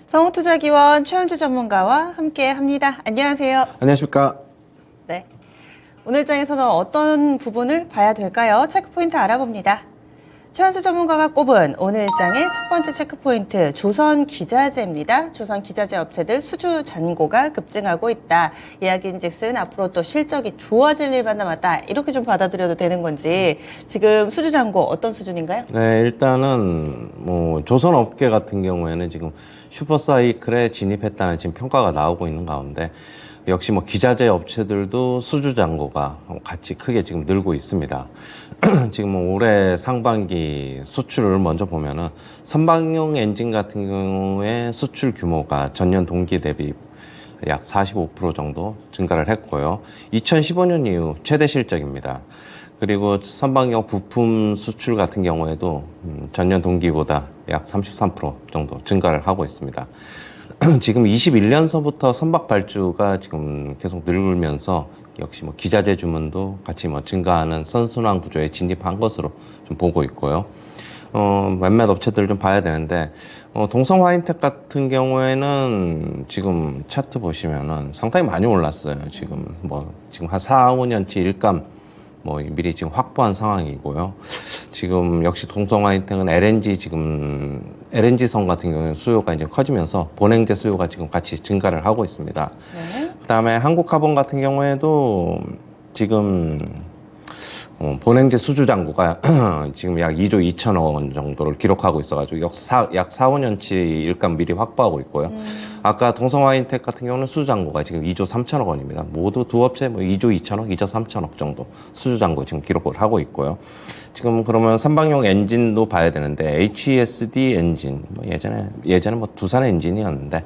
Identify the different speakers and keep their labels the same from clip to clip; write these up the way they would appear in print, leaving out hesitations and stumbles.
Speaker 1: 성우투자기원 최현주 전문가와 함께합니다. 안녕하세요.
Speaker 2: 안녕하십니까.
Speaker 1: 네, 오늘 장에서는 어떤 부분을 봐야 될까요? 체크포인트 알아봅니다. 최현주 전문가가 꼽은 오늘 장의 첫 번째 체크포인트, 조선기자재입니다. 조선기자재 업체들 수주 잔고가 급증하고 있다. 이야기인즉슨 앞으로 또 실적이 좋아질 일만 남았다. 이렇게 좀 받아들여도 되는 건지, 지금 수주 잔고 어떤 수준인가요?
Speaker 2: 네, 일단은 조선업계 같은 경우에는 지금 슈퍼사이클에 진입했다는 지금 평가가 나오고 있는 가운데 역시 기자재 업체들도 수주 잔고가 같이 크게 지금 늘고 있습니다. 지금 올해 상반기 수출을 먼저 보면은 선박용 엔진 같은 경우에 수출 규모가 전년 동기 대비 약 45% 정도 증가를 했고요. 2015년 이후 최대 실적입니다. 그리고 선박용 부품 수출 같은 경우에도 전년 동기보다 약 33% 정도 증가를 하고 있습니다. 지금 21년서부터 선박 발주가 지금 계속 늘면서 역시 기자재 주문도 같이 증가하는 선순환 구조에 진입한 것으로 좀 보고 있고요. 몇몇 업체들 좀 봐야 되는데, 동성 화인텍 같은 경우에는 지금 차트 보시면은 상당히 많이 올랐어요. 지금 지금 한 4, 5년치 일감 미리 지금 확보한 상황이고요. 지금 역시 동성 화인텍은 LNG선 같은 경우는 수요가 이제 커지면서 본행제 수요가 지금 같이 증가를 하고 있습니다. 네. 그다음에 한국카본 같은 경우에도 지금 본행제 수주 잔고가 지금 약 2조 2천억 원 정도를 기록하고 있어가지고 약 4, 5년치 일감 미리 확보하고 있고요. 아까 동성화인텍 같은 경우는 수주 잔고가 지금 2조 3천억 원입니다. 모두 두 업체 2조 2천억, 2조 3천억 정도 수주 잔고 지금 기록을 하고 있고요. 지금 그러면 선박용 엔진도 봐야 되는데 HESD 엔진 예전에 두산 엔진이었는데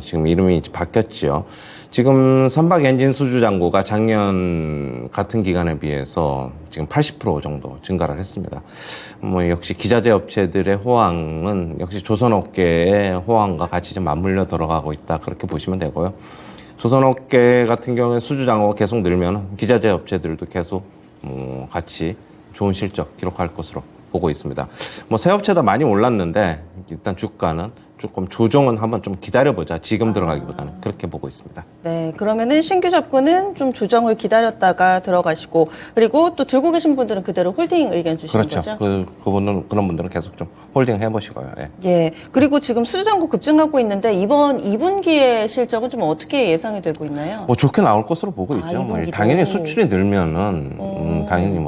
Speaker 2: 지금 이름이 바뀌었죠. 지금 선박 엔진 수주 잔고가 작년 같은 기간에 비해서 지금 80% 정도 증가를 했습니다. 역시 기자재 업체들의 호황은 역시 조선업계의 호황과 같이 좀 맞물려 들어가고 있다. 그렇게 보시면 되고요. 조선업계 같은 경우에 수주 잔고가 계속 늘면 기자재 업체들도 계속 같이 좋은 실적 기록할 것으로 보고 있습니다. 새 업체도 많이 올랐는데 일단 주가는 조금 조정은 한번 좀 기다려보자. 지금 들어가기보다는 그렇게 보고 있습니다.
Speaker 1: 네, 그러면은 신규 접근은 좀 조정을 기다렸다가 들어가시고, 그리고 또 들고 계신 분들은 그대로 홀딩 의견 주시는
Speaker 2: 그렇죠.
Speaker 1: 거죠?
Speaker 2: 그런 분들은 계속 좀 홀딩 해보시고요. 예.
Speaker 1: 예. 그리고 지금 수주잔고 급증하고 있는데 이번 2분기의 실적은 좀 어떻게 예상이 되고 있나요?
Speaker 2: 좋게 나올 것으로 보고 있죠.
Speaker 1: 2분기도.
Speaker 2: 당연히 수출이 늘면은 당연히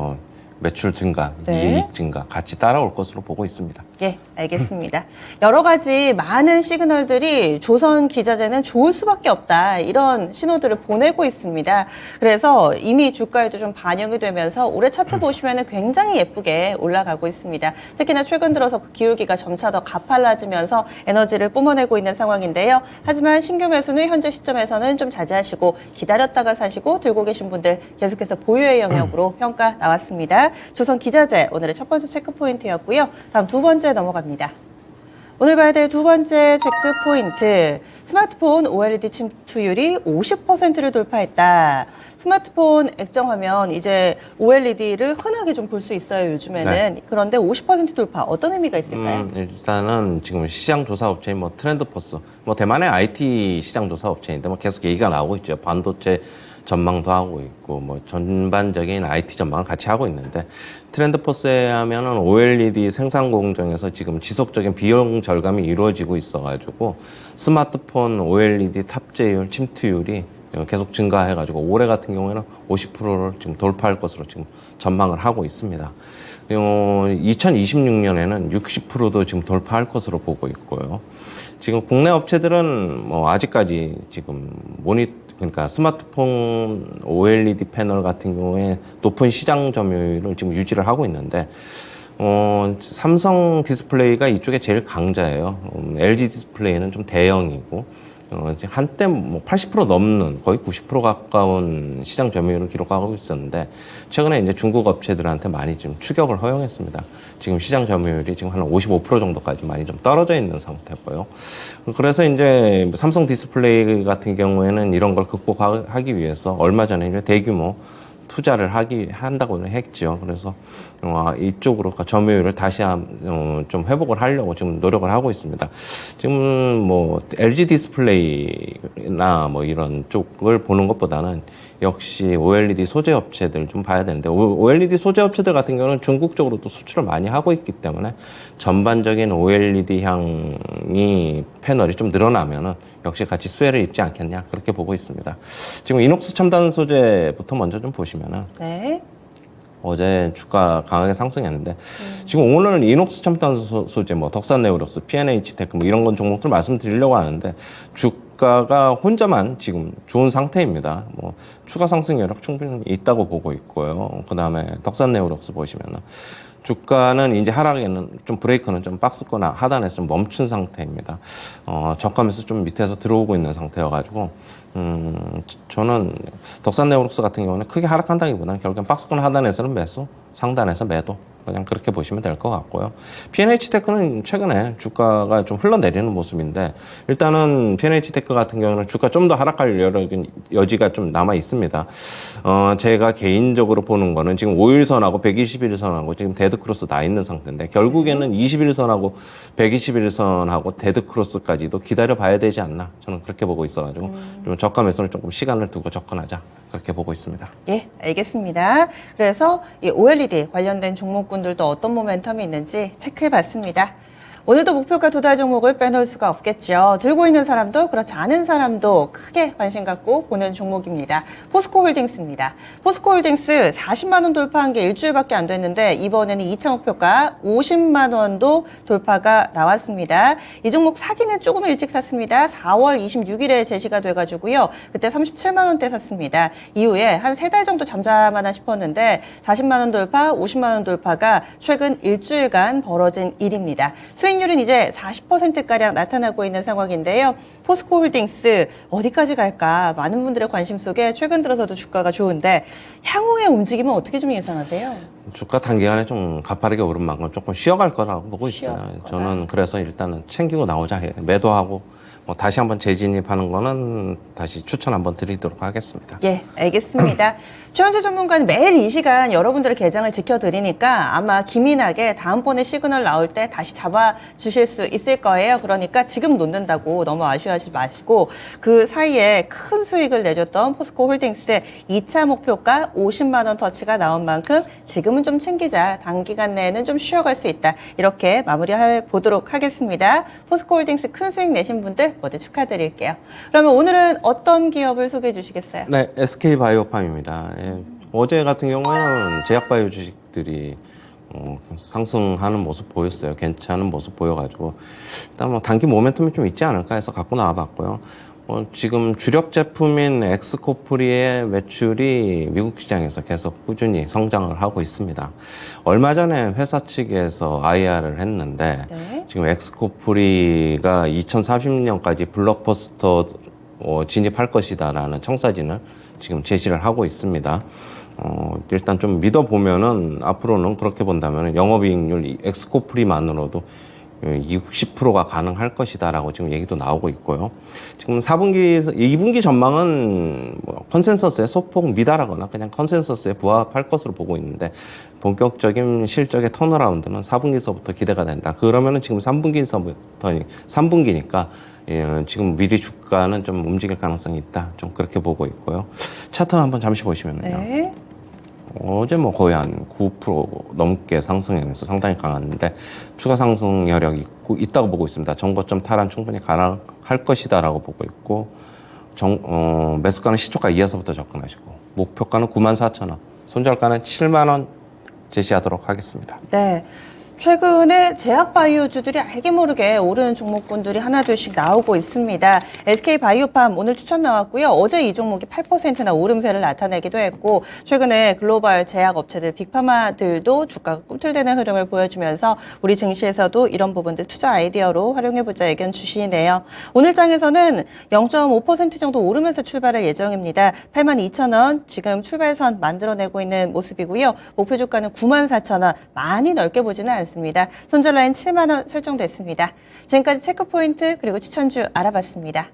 Speaker 2: 매출 증가,
Speaker 1: 네.
Speaker 2: 이익 증가 같이 따라올 것으로 보고 있습니다.
Speaker 1: 예, 알겠습니다. 여러 가지 많은 시그널들이 조선 기자재는 좋을 수밖에 없다. 이런 신호들을 보내고 있습니다. 그래서 이미 주가에도 좀 반영이 되면서 올해 차트 보시면은 굉장히 예쁘게 올라가고 있습니다. 특히나 최근 들어서 그 기울기가 점차 더 가팔라지면서 에너지를 뿜어내고 있는 상황인데요. 하지만 신규 매수는 현재 시점에서는 좀 자제하시고 기다렸다가 사시고 들고 계신 분들 계속해서 보유의 영역으로 평가 나왔습니다. 조선 기자재 오늘의 첫 번째 체크 포인트였고요. 다음 두 번째 넘어갑니다. 오늘 봐야 될 두 번째 체크 포인트. 스마트폰 OLED 침투율이 50%를 돌파했다. 스마트폰 액정화면 이제 OLED를 흔하게 좀 볼 수 있어요, 요즘에는. 네. 그런데 50% 돌파 어떤 의미가 있을까요?
Speaker 2: 일단은 지금 시장 조사 업체인 트렌드포스, 대만의 IT 시장 조사 업체인데 계속 얘기가 나오고 있죠. 반도체 전망도 하고 있고 전반적인 IT 전망을 같이 하고 있는데 트렌드포스에 하면은 OLED 생산 공정에서 지금 지속적인 비용 절감이 이루어지고 있어가지고 스마트폰 OLED 탑재율 침투율이 계속 증가해가지고 올해 같은 경우에는 50%를 지금 돌파할 것으로 지금 전망을 하고 있습니다. 2026년에는 60%도 지금 돌파할 것으로 보고 있고요. 지금 국내 업체들은 아직까지 지금 그러니까 스마트폰 OLED 패널 같은 경우에 높은 시장 점유율을 지금 유지를 하고 있는데 삼성 디스플레이가 이쪽에 제일 강자예요. LG 디스플레이는 좀 대형이고 한때 80% 넘는 거의 90% 가까운 시장 점유율을 기록하고 있었는데 최근에 이제 중국 업체들한테 많이 좀 추격을 허용했습니다. 지금 시장 점유율이 지금 한 55% 정도까지 많이 좀 떨어져 있는 상태고요. 그래서 이제 삼성 디스플레이 같은 경우에는 이런 걸 극복하기 위해서 얼마 전에 이제 대규모 투자를 한다고 했죠. 그래서 이쪽으로 점유율을 다시 좀 회복을 하려고 지금 노력을 하고 있습니다. 지금 뭐 LG 디스플레이나 뭐 이런 쪽을 보는 것보다는 역시 OLED 소재 업체들 좀 봐야 되는데, OLED 소재 업체들 같은 경우는 중국 쪽으로도 수출을 많이 하고 있기 때문에 전반적인 OLED 향이 패널이 좀 늘어나면은 역시 같이 수혜를 입지 않겠냐, 그렇게 보고 있습니다. 지금 이녹스 첨단 소재부터 먼저 좀 보시면은,
Speaker 1: 네.
Speaker 2: 어제 주가 강하게 상승했는데 지금 오늘 이녹스 첨단 소재, 뭐 덕산 네오록스, P&H 테크 뭐 이런 건 종목들 말씀드리려고 하는데 주가가 혼자만 지금 좋은 상태입니다. 뭐 추가 상승 여력 충분히 있다고 보고 있고요. 그 다음에 덕산 네오록스 보시면은 주가는 이제 하락에는 좀 브레이크는 좀 박스거나 하단에서 좀 멈춘 상태입니다. 저가면서 좀 밑에서 들어오고 있는 상태여가지고, 저는 덕산 네오록스 같은 경우는 크게 하락한다기보다는 결국엔 박스권 하단에서는 매수, 상단에서 매도, 그냥 그렇게 보시면 될 것 같고요. P&H 테크는 최근에 주가가 좀 흘러내리는 모습인데, 일단은 P&H 테크 같은 경우는 주가 좀 더 하락할 여지가 좀 남아 있습니다. 제가 개인적으로 보는 거는 지금 5일선하고 121선하고 지금 데드크로스 나 있는 상태인데, 결국에는 21선하고 121선하고 데드크로스까지도 기다려 봐야 되지 않나, 저는 그렇게 보고 있어가지고 좀 저가 매수를 조금 시간을 두고 접근하자, 그렇게 보고 있습니다.
Speaker 1: 예, 알겠습니다. 그래서 이 OLED 관련된 종목군들도 어떤 모멘텀이 있는지 체크해봤습니다. 오늘도 목표가 도달 종목을 빼놓을 수가 없겠죠. 들고 있는 사람도 그렇지 않은 사람도 크게 관심 갖고 보는 종목입니다. 포스코홀딩스입니다. 포스코홀딩스 40만 원 돌파한 게 일주일밖에 안 됐는데 이번에는 2차 목표가 50만 원도 돌파가 나왔습니다. 이 종목 사기는 조금 일찍 샀습니다. 4월 26일에 제시가 돼가지고요. 그때 37만 원대 샀습니다. 이후에 한 3달 정도 잠잠하나 싶었는데 40만 원 돌파, 50만 원 돌파가 최근 일주일간 벌어진 일입니다. 수익률은 이제 40%가량 나타나고 있는 상황인데요. 포스코홀딩스 어디까지 갈까? 많은 분들의 관심 속에 최근 들어서도 주가가 좋은데 향후의 움직임은 어떻게 좀 예상하세요?
Speaker 2: 주가 단기간에 좀 가파르게 오른 만큼 조금 쉬어갈 거라고 보고 있어요. 저는 그래서 일단은 챙기고 나오자, 매도하고 뭐 다시 한번 재진입하는 거는 다시 추천 한번 드리도록 하겠습니다.
Speaker 1: 예, 알겠습니다. 최현재 전문가는 매일 이 시간 여러분들의 계장을 지켜드리니까 아마 기민하게 다음번에 시그널 나올 때 다시 잡아주실 수 있을 거예요. 그러니까 지금 놓는다고 너무 아쉬워하지 마시고, 그 사이에 큰 수익을 내줬던 포스코홀딩스의 2차 목표가 50만 원 터치가 나온 만큼 지금은 좀 챙기자, 단기간 내에는 좀 쉬어갈 수 있다, 이렇게 마무리해 보도록 하겠습니다. 포스코홀딩스 큰 수익 내신 분들 모두 축하드릴게요. 그러면 오늘은 어떤 기업을 소개해 주시겠어요?
Speaker 2: 네, SK바이오팜입니다. 예, 어제 같은 경우에는 제약바이오 주식들이 상승하는 모습 보였어요. 괜찮은 모습 보여가지고 일단 뭐 단기 모멘텀이 좀 있지 않을까 해서 갖고 나와봤고요. 지금 주력 제품인 엑스코프리의 매출이 미국 시장에서 계속 꾸준히 성장을 하고 있습니다. 얼마 전에 회사 측에서 IR을 했는데,
Speaker 1: 네.
Speaker 2: 지금 엑스코프리가 2030년까지 블록버스터 진입할 것이다라는 청사진을 지금 제시를 하고 있습니다. 일단 좀 믿어보면은 앞으로는 그렇게 본다면 영업이익률 엑스코프리만으로도 60%가 가능할 것이다라고 지금 얘기도 나오고 있고요. 지금 2분기 전망은 뭐 컨센서스에 소폭 미달하거나 그냥 컨센서스에 부합할 것으로 보고 있는데, 본격적인 실적의 턴어라운드는 4분기서부터 기대가 된다. 그러면은 지금 3분기니까 지금 미리 주가는 좀 움직일 가능성이 있다, 좀 그렇게 보고 있고요. 차트 한번 잠시 보시면요.
Speaker 1: 네.
Speaker 2: 어제 뭐 거의 한 9% 넘게 상승하면서 상당히 강한데 추가 상승 여력이 있다고 보고 있습니다. 정고점 탈환 충분히 가능할 것이다라고 보고 있고, 매수가는 시초가 이어서부터 접근하시고, 목표가는 94,000원, 손절가는 7만 원 제시하도록 하겠습니다.
Speaker 1: 네. 최근에 제약바이오주들이 알게 모르게 오르는 종목군들이 하나둘씩 나오고 있습니다. SK바이오팜 오늘 추천 나왔고요. 어제 이 종목이 8%나 오름세를 나타내기도 했고, 최근에 글로벌 제약업체들, 빅파마들도 주가가 꿈틀대는 흐름을 보여주면서 우리 증시에서도 이런 부분들 투자 아이디어로 활용해보자 의견 주시네요. 오늘 장에서는 0.5% 정도 오르면서 출발할 예정입니다. 82,000원 지금 출발선 만들어내고 있는 모습이고요. 목표 주가는 94,000원, 많이 넓게 보지는 않습니다. 손절 라인 7만 원 설정됐습니다. 지금까지 체크포인트 그리고 추천주 알아봤습니다.